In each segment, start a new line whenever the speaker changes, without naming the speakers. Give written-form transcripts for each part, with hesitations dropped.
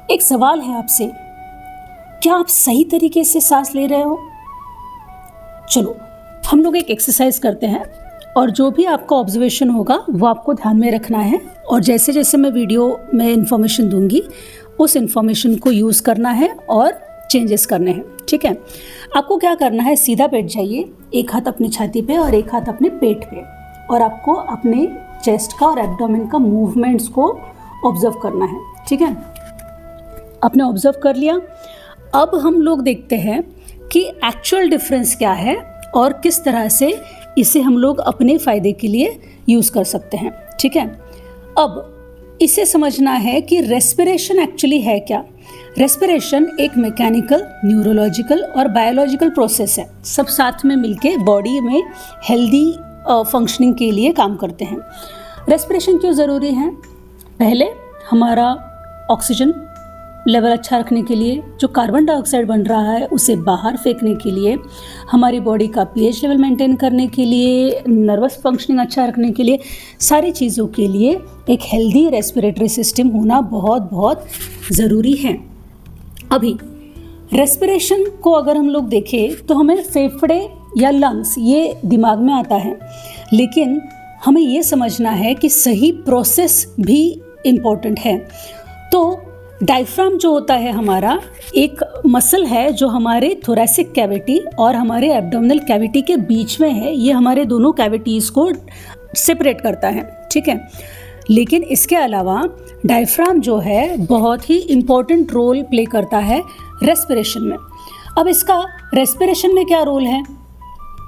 एक सवाल है आपसे, क्या आप सही तरीके से सांस ले रहे हो? चलो हम लोग एक एक्सरसाइज करते हैं और जो भी आपका ऑब्जर्वेशन होगा वो आपको ध्यान में रखना है और जैसे जैसे मैं वीडियो में इन्फॉर्मेशन दूंगी उस इन्फॉर्मेशन को यूज़ करना है और चेंजेस करने हैं। ठीक है, आपको क्या करना है, सीधा बैठ जाइए, एक हाथ अपनी छाती पे और एक हाथ अपने पेट पे, और आपको अपने चेस्ट का और एब्डोमेन का मूवमेंट्स को ऑब्जर्व करना है। ठीक है, आपने ऑब्जर्व कर लिया। अब हम लोग देखते हैं कि एक्चुअल डिफरेंस क्या है और किस तरह से इसे हम लोग अपने फ़ायदे के लिए यूज़ कर सकते हैं। ठीक है, अब इसे समझना है कि रेस्पिरेशन एक्चुअली है क्या। रेस्पिरेशन एक मैकेनिकल, न्यूरोलॉजिकल और बायोलॉजिकल प्रोसेस है, सब साथ में मिलके बॉडी में हेल्दी फंक्शनिंग के लिए काम करते हैं। रेस्पिरेशन क्यों ज़रूरी है? पहले हमारा ऑक्सीजन लेवल अच्छा रखने के लिए, जो कार्बन डाइऑक्साइड बन रहा है उसे बाहर फेंकने के लिए, हमारी बॉडी का पीएच लेवल मेंटेन करने के लिए, नर्वस फंक्शनिंग अच्छा रखने के लिए, सारी चीज़ों के लिए एक हेल्दी रेस्पिरेटरी सिस्टम होना बहुत बहुत ज़रूरी है। अभी रेस्पिरेशन को अगर हम लोग देखें तो हमें फेफड़े या लंग्स ये दिमाग में आता है, लेकिन हमें ये समझना है कि सही प्रोसेस भी इम्पोर्टेंट है। तो डायफ्राम जो होता है हमारा एक मसल है जो हमारे थोरैसिक कैविटी और हमारे एब्डोमिनल कैविटी के बीच में है, ये हमारे दोनों कैविटीज़ को सेपरेट करता है। ठीक है, लेकिन इसके अलावा डायफ्राम जो है बहुत ही इम्पोर्टेंट रोल प्ले करता है रेस्पिरेशन में। अब इसका रेस्पिरेशन में क्या रोल है?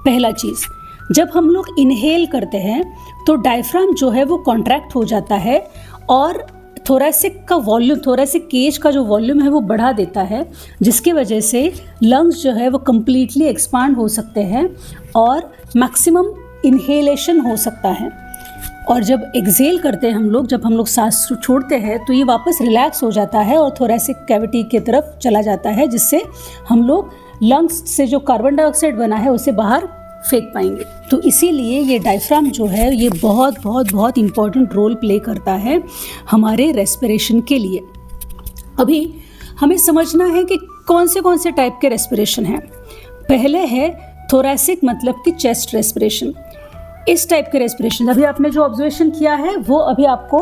पहला चीज़, जब हम लोग इनहेल करते हैं तो डायफ्राम जो है वो कॉन्ट्रैक्ट हो जाता है और थोरैसिक का वॉल्यूम, थोरैसिक केज का जो वॉल्यूम है वो बढ़ा देता है, जिसकी वजह से लंग्स जो है वो कम्प्लीटली एक्सपांड हो सकते हैं और मैक्सिमम इनहेलेशन हो सकता है। और जब एक्सहेल करते हैं हम लोग, जब हम लोग सांस छोड़ते हैं तो ये वापस रिलैक्स हो जाता है और थोरैसिक कैविटी की तरफ चला जाता है, जिससे हम लोग लंग्स से जो कार्बन डाइऑक्साइड बना है उसे बाहर फेंक पाएंगे। तो इसीलिए ये डायफ्राम जो है ये बहुत बहुत बहुत इम्पॉर्टेंट रोल प्ले करता है हमारे रेस्पिरेशन के लिए। अभी हमें समझना है कि कौन से टाइप के रेस्पिरेशन हैं। पहले है थोरैसिक, मतलब कि चेस्ट रेस्पिरेशन। इस टाइप के रेस्पिरेशन अभी आपने जो ऑब्जर्वेशन किया है वो अभी आपको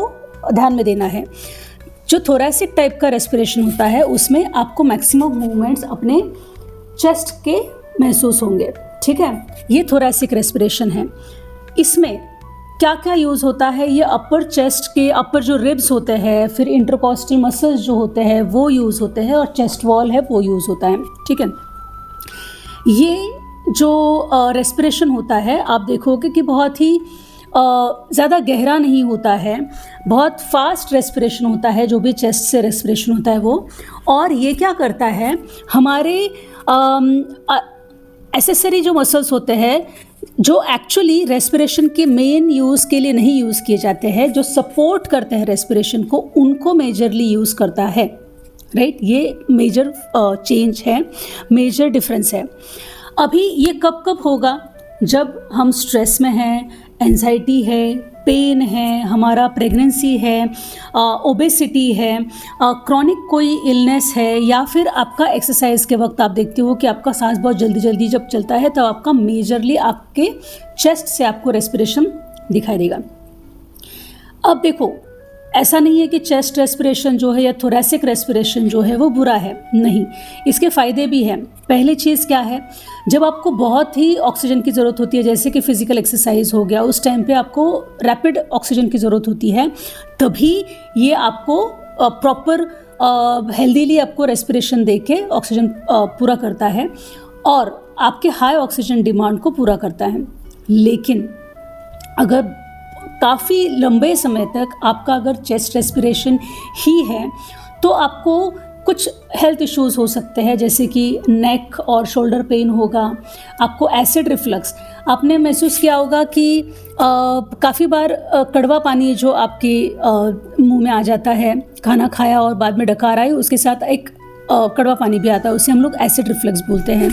ध्यान में देना है। जो थोरैसिक टाइप का रेस्पिरेशन होता है उसमें आपको मैक्सिमम मूवमेंट्स अपने चेस्ट के महसूस होंगे। ठीक है, ये थोरैसिक रेस्पिरेशन है। इसमें क्या क्या यूज़ होता है? ये अपर चेस्ट के अपर जो रिब्स होते हैं, फिर इंटरकॉस्टल मसल्स जो होते हैं वो यूज़ होते हैं और चेस्ट वॉल है वो यूज़ होता है। ठीक है, ये जो रेस्पिरेशन होता है आप देखोगे कि बहुत ही ज़्यादा गहरा नहीं होता है, बहुत फास्ट रेस्पिरेशन होता है जो भी चेस्ट से रेस्पिरेशन होता है वो। और ये क्या करता है, हमारे एसेसरी जो मसल्स होते हैं जो एक्चुअली रेस्पिरेशन के मेन यूज़ के लिए नहीं यूज़ किए जाते हैं, जो सपोर्ट करते हैं रेस्पिरेशन को, उनको मेजरली यूज़ करता है। राइट, ये मेजर चेंज है, मेजर डिफरेंस है। अभी ये कब कब होगा? जब हम स्ट्रेस में हैं, एंजाइटी है, पेन है, हमारा प्रेगनेंसी है, ओबेसिटी है, क्रॉनिक कोई इलनेस है, या फिर आपका एक्सरसाइज के वक्त आप देखते हो कि आपका सांस बहुत जल्दी जल्दी जब चलता है तब आपका मेजरली आपके चेस्ट से आपको रेस्पिरेशन दिखाई देगा। अब देखो, ऐसा नहीं है कि चेस्ट रेस्पिरेशन जो है या थोरैसिक रेस्पिरेशन जो है वो बुरा है, नहीं, इसके फ़ायदे भी हैं। पहली चीज़ क्या है, जब आपको बहुत ही ऑक्सीजन की ज़रूरत होती है, जैसे कि फ़िज़िकल एक्सरसाइज हो गया, उस टाइम पे आपको रैपिड ऑक्सीजन की ज़रूरत होती है, तभी ये आपको प्रॉपर हेल्दीली आपको रेस्पिरेशन दे के ऑक्सीजन पूरा करता है और आपके हाई ऑक्सीजन डिमांड को पूरा करता है। लेकिन अगर काफ़ी लंबे समय तक आपका अगर चेस्ट रेस्पिरेशन ही है तो आपको कुछ हेल्थ इश्यूज़ हो सकते हैं, जैसे कि नेक और शोल्डर पेन होगा, आपको एसिड रिफ्लक्स। आपने महसूस किया होगा कि काफ़ी बार कड़वा पानी जो आपके मुंह में आ जाता है, खाना खाया और बाद में डकार आई, उसके साथ एक कड़वा पानी भी आता है, उसे हम लोग एसिड रिफ्लक्स बोलते हैं,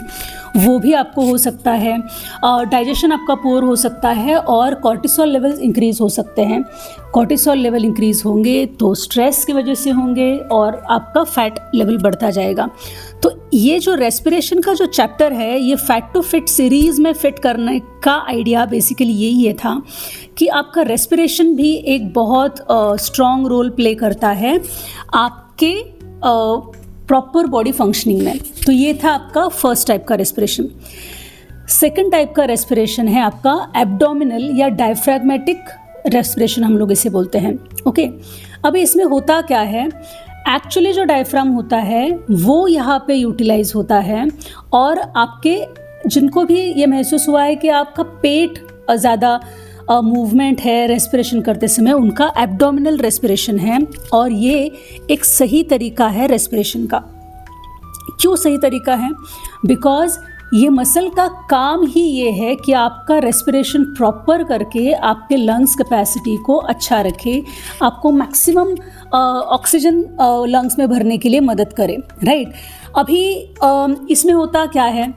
वो भी आपको हो सकता है। डाइजेशन आपका पुअर हो सकता है और कॉर्टिसोल लेवल्स इंक्रीज़ हो सकते हैं। कॉर्टिसोल लेवल इंक्रीज़ होंगे तो स्ट्रेस की वजह से होंगे और आपका फैट लेवल बढ़ता जाएगा। तो ये जो रेस्पिरेशन का जो चैप्टर है, ये फैट टू फिट सीरीज़ में फिट करने का आइडिया बेसिकली यही था कि आपका रेस्पिरेशन भी एक बहुत स्ट्रॉन्ग रोल प्ले करता है आपके प्रॉपर बॉडी फंक्शनिंग में। तो ये था आपका फर्स्ट टाइप का रेस्पिरेशन। सेकंड टाइप का रेस्पिरेशन है आपका एब्डोमिनल या डायफ्रैग्मेटिक रेस्पिरेशन, हम लोग इसे बोलते हैं। ओके, अभी इसमें होता क्या है, एक्चुअली जो डायफ्राम होता है वो यहाँ पे यूटिलाइज होता है और आपके जिनको भी ये महसूस हुआ है कि आपका पेट ज़्यादा मूवमेंट है रेस्पिरेशन करते समय, उनका एब्डोमिनल रेस्पिरेशन है और ये एक सही तरीका है रेस्पिरेशन का। क्यों सही तरीका है? बिकॉज ये मसल का काम ही ये है कि आपका रेस्पिरेशन प्रॉपर करके आपके लंग्स कैपेसिटी को अच्छा रखे, आपको मैक्सिमम ऑक्सीजन लंग्स में भरने के लिए मदद करे, राइट। अभी इसमें होता क्या है,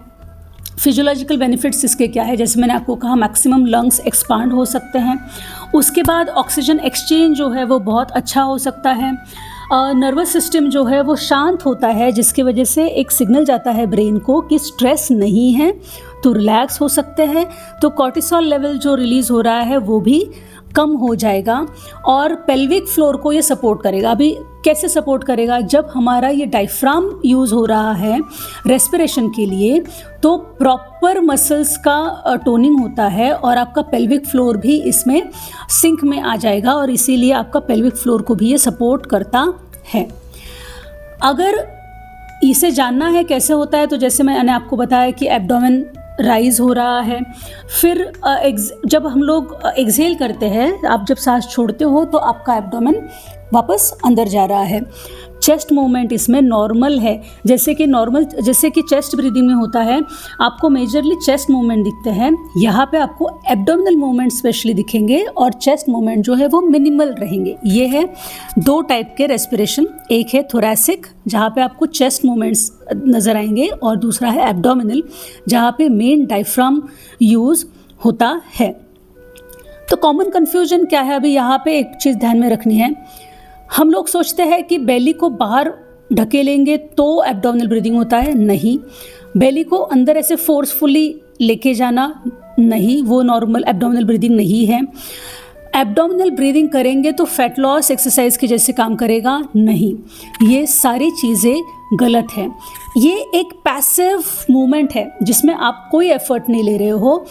फिजियोलॉजिकल बेनिफिट्स इसके क्या है, जैसे मैंने आपको कहा मैक्सिमम लंग्स एक्सपांड हो सकते हैं, उसके बाद ऑक्सीजन एक्सचेंज जो है वो बहुत अच्छा हो सकता है, नर्वस सिस्टम जो है वो शांत होता है, जिसकी वजह से एक सिग्नल जाता है ब्रेन को कि स्ट्रेस नहीं है तो रिलैक्स हो सकते हैं, तो कॉर्टिसोल लेवल जो रिलीज़ हो रहा है वो भी कम हो जाएगा और पेल्विक फ्लोर को ये सपोर्ट करेगा। अभी कैसे सपोर्ट करेगा? जब हमारा ये डायफ्राम यूज़ हो रहा है रेस्पिरेशन के लिए तो प्रॉपर मसल्स का टोनिंग होता है और आपका पेल्विक फ्लोर भी इसमें सिंक में आ जाएगा और इसीलिए आपका पेल्विक फ्लोर को भी ये सपोर्ट करता है। अगर इसे जानना है कैसे होता है, तो जैसे मैंने आपको बताया कि एब्डोमेन राइज हो रहा है, फिर जब हम लोग एक्सहेल करते हैं, आप जब सांस छोड़ते हो तो आपका एब्डोमेन वापस अंदर जा रहा है। चेस्ट मूवमेंट इसमें नॉर्मल है, जैसे कि चेस्ट ब्रीदिंग में होता है, आपको मेजरली चेस्ट मूवमेंट दिखते हैं, यहाँ पे आपको एब्डोमिनल मूवमेंट स्पेशली दिखेंगे और चेस्ट मूवमेंट जो है वो मिनिमल रहेंगे। ये है दो टाइप के रेस्पिरेशन, एक है थोरैसिक जहाँ पे आपको चेस्ट मूवमेंट्स नज़र आएंगे और दूसरा है एब्डोमिनल जहाँ पे मेन डायफ्राम यूज़ होता है। तो कॉमन कन्फ्यूजन क्या है, अभी यहाँ पे एक चीज़ ध्यान में रखनी है, हम लोग सोचते हैं कि बेली को बाहर ढकेलेंगे तो एब्डोमिनल ब्रीदिंग होता है, नहीं। बेली को अंदर ऐसे फोर्सफुली लेके जाना नहीं, वो नॉर्मल एब्डोमिनल ब्रीदिंग नहीं है। एब्डोमिनल ब्रीदिंग करेंगे तो फैट लॉस एक्सरसाइज के जैसे काम करेगा, नहीं। ये सारी चीज़ें गलत है। ये एक पैसिव मूवमेंट है जिसमें आप कोई एफर्ट नहीं ले रहे हो।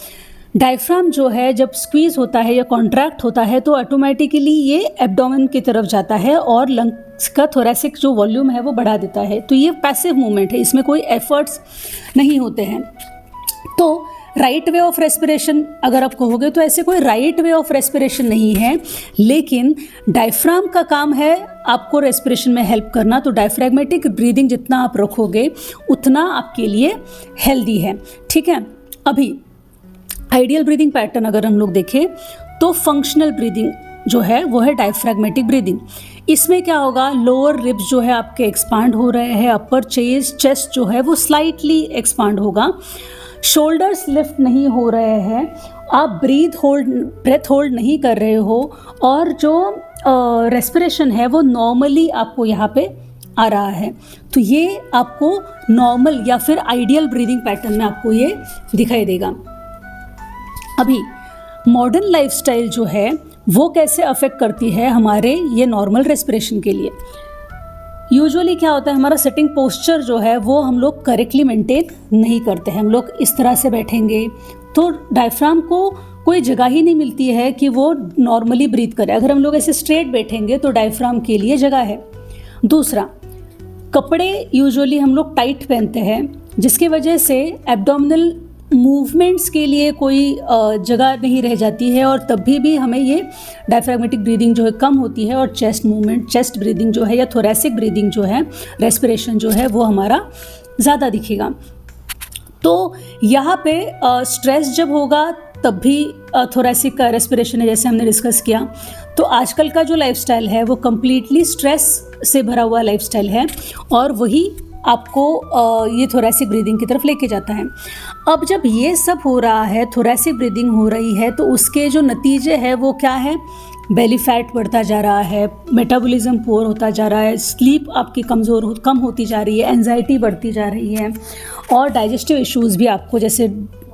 डायफ्राम जो है जब स्क्वीज़ होता है या कॉन्ट्रैक्ट होता है तो ऑटोमेटिकली ये एब्डोमेन की तरफ जाता है और लंग्स का थोरैसिक जो वॉल्यूम है वो बढ़ा देता है। तो ये पैसिव मूवमेंट है, इसमें कोई एफर्ट्स नहीं होते हैं। तो राइट वे ऑफ रेस्पिरेशन अगर आप कहोगे तो ऐसे कोई राइट वे ऑफ रेस्पिरेशन नहीं है, लेकिन डायफ्राम का काम है आपको रेस्पिरेशन में हेल्प करना। तो डायफ्रैग्मेटिक ब्रीदिंग जितना आप रखोगे उतना आपके लिए हेल्दी है, ठीक है। अभी आइडियल ब्रीदिंग पैटर्न अगर हम लोग देखें तो फंक्शनल ब्रीदिंग जो है वो है डायफ्रैग्मेटिक ब्रीदिंग। इसमें क्या होगा, लोअर रिब्स जो है आपके एक्सपांड हो रहे हैं, अपर चेस्ट जो है वो स्लाइटली एक्सपांड होगा, शोल्डर्स लिफ्ट नहीं हो रहे हैं, आप ब्रेथ होल्ड नहीं कर रहे हो और जो रेस्पिरेशन है वो नॉर्मली आपको यहाँ पे आ रहा है। तो ये आपको नॉर्मल या फिर आइडियल ब्रीदिंग पैटर्न में आपको ये दिखाई देगा। अभी मॉडर्न लाइफस्टाइल जो है वो कैसे अफेक्ट करती है हमारे ये नॉर्मल रेस्पिरेशन के लिए। यूजुअली क्या होता है, हमारा सिटिंग पोस्चर जो है वो हम लोग करेक्टली मेंटेन नहीं करते हैं। हम लोग इस तरह से बैठेंगे तो डायफ्राम को कोई जगह ही नहीं मिलती है कि वो नॉर्मली ब्रीथ करे। अगर हम लोग ऐसे स्ट्रेट बैठेंगे तो डायफ्राम के लिए जगह है। दूसरा, कपड़े यूजुअली हम लोग टाइट पहनते हैं जिसकी वजह से एब्डोमिनल मूवमेंट्स के लिए कोई जगह नहीं रह जाती है और तभी भी हमें ये डायफ्रैग्मेटिक ब्रीदिंग जो है कम होती है और चेस्ट ब्रीदिंग जो है या थोरैसिक ब्रीदिंग जो है, रेस्पिरेशन जो है वो हमारा ज़्यादा दिखेगा। तो यहाँ पे स्ट्रेस जब होगा तब भी थोरैसिक का रेस्पिरेशन है, जैसे हमने डिस्कस किया। तो आजकल का जो लाइफस्टाइल है वो कम्प्लीटली स्ट्रेस से भरा हुआ लाइफस्टाइल है और वही आपको ये थोरैसिक ब्रीदिंग की तरफ लेके जाता है। अब जब ये सब हो रहा है, थोरैसिक ब्रीदिंग हो रही है, तो उसके जो नतीजे हैं वो क्या है? बेली फैट बढ़ता जा रहा है, मेटाबॉलिज्म पुअर होता जा रहा है, स्लीप आपकी कम होती जा रही है, एंजाइटी बढ़ती जा रही है, और डाइजेस्टिव इश्यूज़ भी आपको, जैसे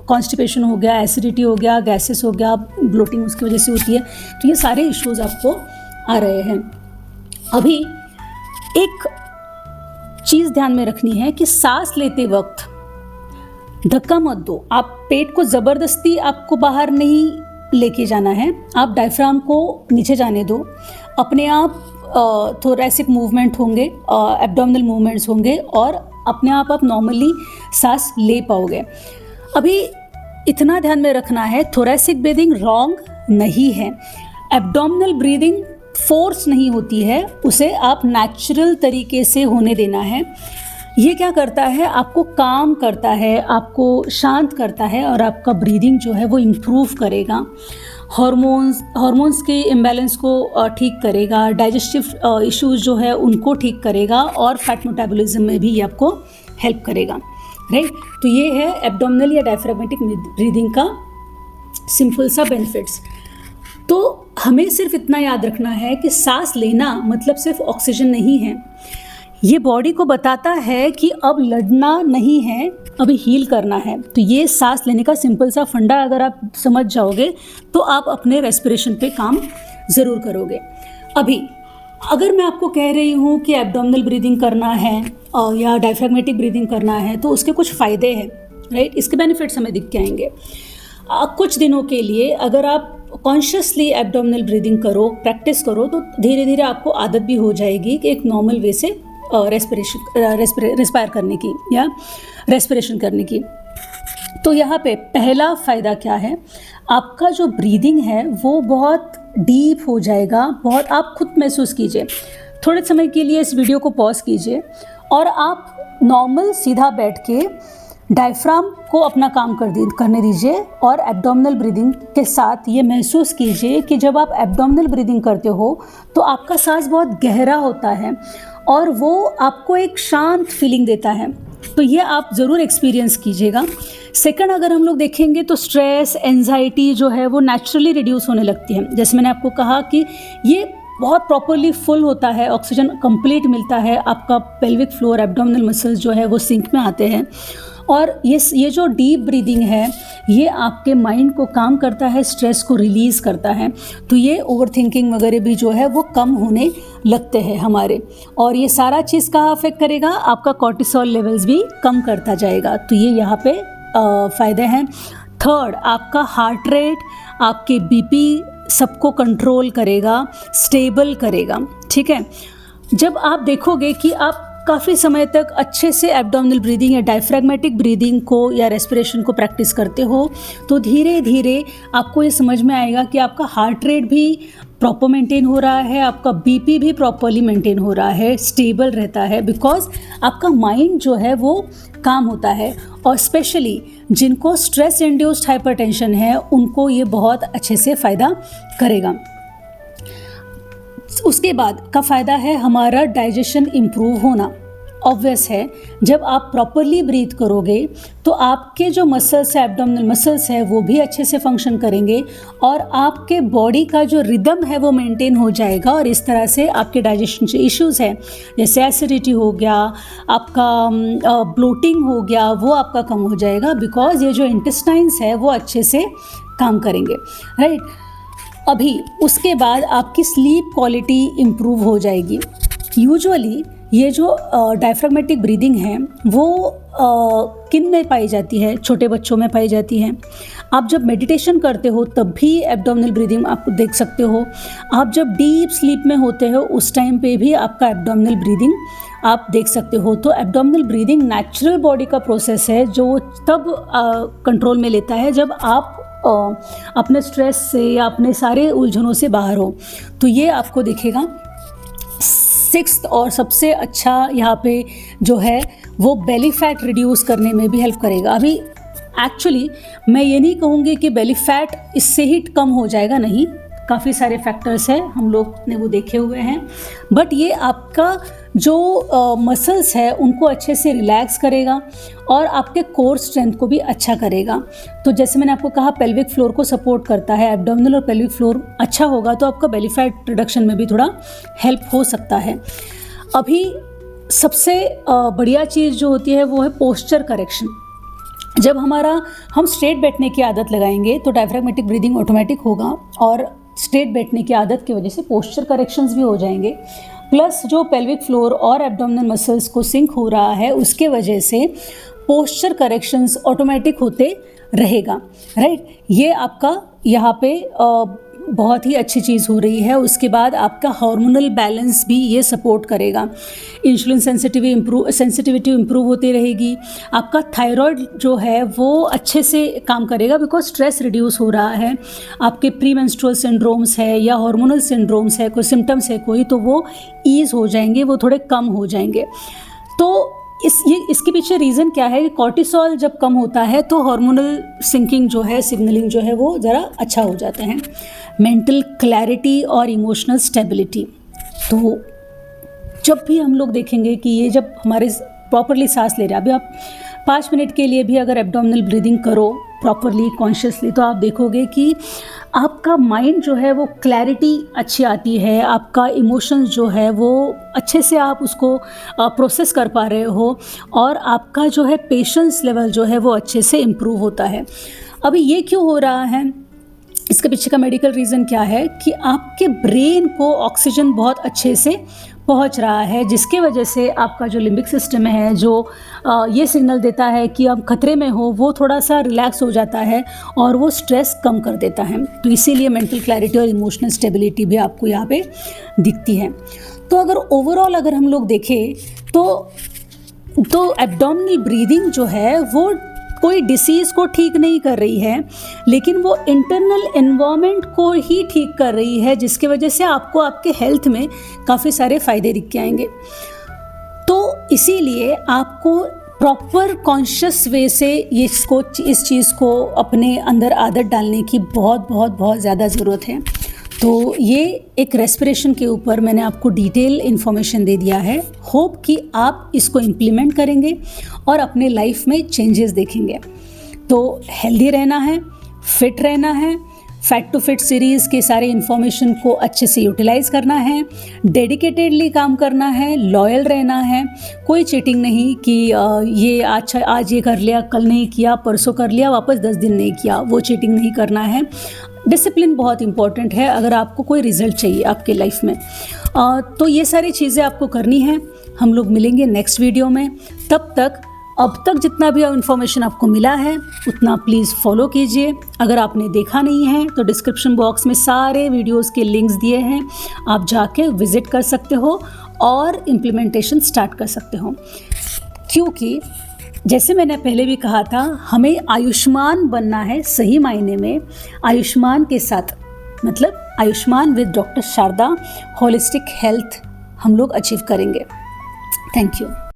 कॉन्स्टिपेशन हो गया, एसिडिटी हो गया, गैसेस हो गया, ब्लोटिंग उसकी वजह से होती है। तो ये सारे इश्यूज़ आपको आ रहे हैं। अभी एक चीज़ ध्यान में रखनी है कि सांस लेते वक्त धक्का मत दो। आप पेट को ज़बरदस्ती आपको बाहर नहीं लेके जाना है, आप डायफ्राम को नीचे जाने दो। अपने आप थोरैसिक मूवमेंट होंगे, एब्डोमिनल मूवमेंट्स होंगे, और अपने आप नॉर्मली सांस ले पाओगे। अभी इतना ध्यान में रखना है, थोरैसिक ब्रीदिंग रॉन्ग नहीं है। एब्डोमिनल ब्रीदिंग फोर्स नहीं होती है, उसे आप नेचुरल तरीके से होने देना है। ये क्या करता है? आपको काम करता है, आपको शांत करता है, और आपका ब्रीदिंग जो है वो इम्प्रूव करेगा, हार्मोन्स के इम्बैलेंस को ठीक करेगा, डाइजेस्टिव इश्यूज जो है उनको ठीक करेगा, और फैट मेटाबॉलिज्म में भी ये आपको हेल्प करेगा, राइट। तो ये है एब्डोमिनल या डायफ्राग्मेटिक ब्रीदिंग का सिंपल सा बेनिफिट्स। तो हमें सिर्फ इतना याद रखना है कि सांस लेना मतलब सिर्फ ऑक्सीजन नहीं है। ये बॉडी को बताता है कि अब लड़ना नहीं है, अभी हील करना है। तो ये सांस लेने का सिंपल सा फंडा अगर आप समझ जाओगे तो आप अपने रेस्पिरेशन पे काम ज़रूर करोगे। अभी अगर मैं आपको कह रही हूँ कि एब्डोमिनल ब्रीदिंग करना है या डायफ्रैग्मेटिक ब्रीदिंग करना है, तो उसके कुछ फ़ायदे हैं, राइट। इसके बेनिफिट्स हमें दिख के आएंगे। कुछ दिनों के लिए अगर आप कॉन्शियसली एब्डोमिनल ब्रीदिंग करो, प्रैक्टिस करो, तो धीरे धीरे आपको आदत भी हो जाएगी कि एक नॉर्मल वे से रेस्पायर करने की या रेस्पिरेशन करने की। तो यहाँ पे पहला फ़ायदा क्या है? आपका जो ब्रीदिंग है वो बहुत डीप हो जाएगा। बहुत आप खुद महसूस कीजिए, थोड़े समय के लिए इस वीडियो को पॉज कीजिए और आप नॉर्मल सीधा बैठ के डायफ्राम को अपना काम करने दीजिए, और एब्डोमिनल ब्रीदिंग के साथ ये महसूस कीजिए कि जब आप एब्डोमिनल ब्रीदिंग करते हो तो आपका सांस बहुत गहरा होता है और वो आपको एक शांत फीलिंग देता है। तो ये आप ज़रूर एक्सपीरियंस कीजिएगा। सेकंड, अगर हम लोग देखेंगे तो स्ट्रेस, एंजाइटी जो है वो नेचुरली रिड्यूस होने लगती है। जैसे मैंने आपको कहा कि ये बहुत प्रॉपरली फुल होता है, ऑक्सीजन कंप्लीट मिलता है, आपका पेल्विक फ्लोर, एब्डोमिनल मसल्स जो है वो सिंक में आते हैं। और ये जो डीप ब्रीदिंग है ये आपके माइंड को काम करता है, स्ट्रेस को रिलीज़ करता है। तो ये ओवर थिंकिंग वगैरह भी जो है वो कम होने लगते हैं हमारे, और ये सारा चीज़ कहाँ अफेक्ट करेगा? आपका कॉर्टिसोल लेवल्स भी कम करता जाएगा। तो ये यहाँ पे फ़ायदे हैं। थर्ड, आपका हार्ट रेट, आपके बीपी सबको कंट्रोल करेगा, स्टेबल करेगा, ठीक है। जब आप देखोगे कि आप काफ़ी समय तक अच्छे से एब्डोमिनल ब्रीदिंग या डायफ्रैग्मेटिक ब्रीदिंग को या रेस्पिरेशन को प्रैक्टिस करते हो, तो धीरे धीरे आपको ये समझ में आएगा कि आपका हार्ट रेट भी प्रॉपर मेंटेन हो रहा है, आपका बीपी भी प्रॉपरली मेंटेन हो रहा है, स्टेबल रहता है, बिकॉज आपका माइंड जो है वो काम होता है। और स्पेशली जिनको स्ट्रेस इंड्यूस्ड हाइपरटेंशन है उनको ये बहुत अच्छे से फ़ायदा करेगा। उसके बाद का फ़ायदा है हमारा डाइजेशन इम्प्रूव होना। ऑब्वियस है, जब आप प्रॉपरली ब्रीथ करोगे तो आपके जो मसल्स है, एब्डोमिनल मसल्स है, वो भी अच्छे से फंक्शन करेंगे और आपके बॉडी का जो रिदम है वो मेंटेन हो जाएगा। और इस तरह से आपके डाइजेशन से इश्यूज़ हैं जैसे एसिडिटी हो गया, आपका ब्लोटिंग हो गया, वो आपका कम हो जाएगा, बिकॉज ये जो इंटेस्टाइन्स है वो अच्छे से काम करेंगे, राइट। अभी उसके बाद आपकी स्लीप क्वालिटी इम्प्रूव हो जाएगी। यूजुअली ये जो डायफ्रैग्मेटिक ब्रीदिंग है वो किन में पाई जाती है? छोटे बच्चों में पाई जाती है। आप जब मेडिटेशन करते हो तब भी एब्डोमिनल ब्रीदिंग आप देख सकते हो। आप जब डीप स्लीप में होते हो उस टाइम पे भी आपका एब्डोमिनल ब्रीदिंग आप देख सकते हो। तो एब्डोमिनल ब्रीदिंग नेचुरल बॉडी का प्रोसेस है जो तब कंट्रोल में लेता है जब आप अपने स्ट्रेस से या अपने सारे उलझनों से बाहर हो। तो ये आपको दिखेगा। सिक्स्थ और सबसे अच्छा यहाँ पे जो है वो बेली फैट रिड्यूस करने में भी हेल्प करेगा। अभी एक्चुअली मैं ये नहीं कहूँगी कि बेली फैट इससे ही कम हो जाएगा, नहीं, काफ़ी सारे फैक्टर्स हैं, हम लोग ने वो देखे हुए हैं, बट ये आपका जो मसल्स है उनको अच्छे से रिलैक्स करेगा और आपके कोर स्ट्रेंथ को भी अच्छा करेगा। तो जैसे मैंने आपको कहा पेल्विक फ्लोर को सपोर्ट करता है, एब्डोमिनल और पेल्विक फ्लोर अच्छा होगा तो आपका बेली फैट रिडक्शन में भी थोड़ा हेल्प हो सकता है। अभी सबसे बढ़िया चीज़ जो होती है वो है पोस्चर करेक्शन। जब हम स्ट्रेट बैठने की आदत लगाएंगे तो डायफ्रैग्मेटिक ब्रीदिंग ऑटोमेटिक होगा और स्ट्रेट बैठने की आदत की वजह से पोस्चर करेक्शंस भी हो जाएंगे, प्लस जो पेल्विक फ्लोर और एब्डोमिनल मसल्स को सिंक हो रहा है उसके वजह से पोस्चर करेक्शंस ऑटोमेटिक होते रहेगा, राइट। ये आपका यहाँ पे बहुत ही अच्छी चीज़ हो रही है। उसके बाद आपका हार्मोनल बैलेंस भी ये सपोर्ट करेगा, इंसुलिन सेंसिटिविटी इम्प्रूव होती रहेगी, आपका थायराइड जो है वो अच्छे से काम करेगा बिकॉज स्ट्रेस रिड्यूस हो रहा है, आपके प्री मेंस्ट्रुअल सिंड्रोम्स है या हार्मोनल सिंड्रोम्स है, कोई सिम्टम्स है कोई, तो वो ईज़ हो जाएंगे, वो थोड़े कम हो जाएंगे। तो इसके पीछे रीज़न क्या है कि कॉर्टिसोल जब कम होता है तो हार्मोनल सिंकिंग जो है, सिग्नलिंग जो है वो ज़रा अच्छा हो जाते हैं। मेंटल क्लैरिटी और इमोशनल स्टेबिलिटी, तो जब भी हम लोग देखेंगे कि ये जब हमारे प्रॉपरली सांस ले रहे हैं, अभी आप 5 मिनट के लिए भी अगर एब्डोमिनल ब्रीदिंग करो प्रॉपरली कॉन्शियसली तो आप देखोगे कि आपका माइंड जो है वो क्लैरिटी अच्छी आती है, आपका इमोशंस जो है वो अच्छे से आप उसको प्रोसेस कर पा रहे हो और आपका जो है पेशेंस लेवल जो है वो अच्छे से इम्प्रूव होता है। अभी ये क्यों हो रहा है, इसके पीछे का मेडिकल रीज़न क्या है कि आपके ब्रेन को ऑक्सीजन बहुत अच्छे से पहुंच रहा है, जिसके वजह से आपका जो लिम्बिक सिस्टम है जो ये सिग्नल देता है कि आप खतरे में हो, वो थोड़ा सा रिलैक्स हो जाता है और वो स्ट्रेस कम कर देता है। तो इसीलिए मेंटल क्लैरिटी और इमोशनल स्टेबिलिटी भी आपको यहाँ पे दिखती है। तो अगर ओवरऑल अगर हम लोग देखें तो एब्डोमिनल ब्रीदिंग जो है वो कोई डिसीज़ को ठीक नहीं कर रही है, लेकिन वो इंटरनल एनवायरनमेंट को ही ठीक कर रही है, जिसकी वजह से आपको आपके हेल्थ में काफ़ी सारे फ़ायदे दिख के आएंगे। तो इसीलिए आपको प्रॉपर कॉन्शियस वे से इस चीज़ को अपने अंदर आदत डालने की बहुत ज़्यादा ज़रूरत है। तो ये एक रेस्पिरेशन के ऊपर मैंने आपको डिटेल इन्फॉर्मेशन दे दिया है। होप कि आप इसको इम्प्लीमेंट करेंगे और अपने लाइफ में चेंजेस देखेंगे। तो हेल्दी रहना है, फिट रहना है, फैट टू फिट सीरीज़ के सारे इन्फॉर्मेशन को अच्छे से यूटिलाइज़ करना है, डेडिकेटेडली काम करना है, लॉयल रहना है, कोई चीटिंग नहीं कि ये आज ये कर लिया, कल नहीं किया, परसों कर लिया, वापस 10 दिन नहीं किया, वो चीटिंग नहीं करना है। डिसिप्लिन बहुत इंपॉर्टेंट है अगर आपको कोई रिजल्ट चाहिए आपके लाइफ में। तो ये सारी चीज़ें आपको करनी है। हम लोग मिलेंगे नेक्स्ट वीडियो में। तब तक अब तक जितना भी इन्फॉर्मेशन आपको मिला है उतना प्लीज़ फॉलो कीजिए। अगर आपने देखा नहीं है तो डिस्क्रिप्शन बॉक्स में सारे वीडियोस के लिंक्स दिए हैं, आप जाके विज़िट कर सकते हो और इम्प्लीमेंटेशन स्टार्ट कर सकते हो। क्योंकि जैसे मैंने पहले भी कहा था, हमें आयुष्मान बनना है, सही मायने में आयुष्मान के साथ, मतलब Ayushman with doctor Sharda holistic health हम लोग अचीव करेंगे। Thank you.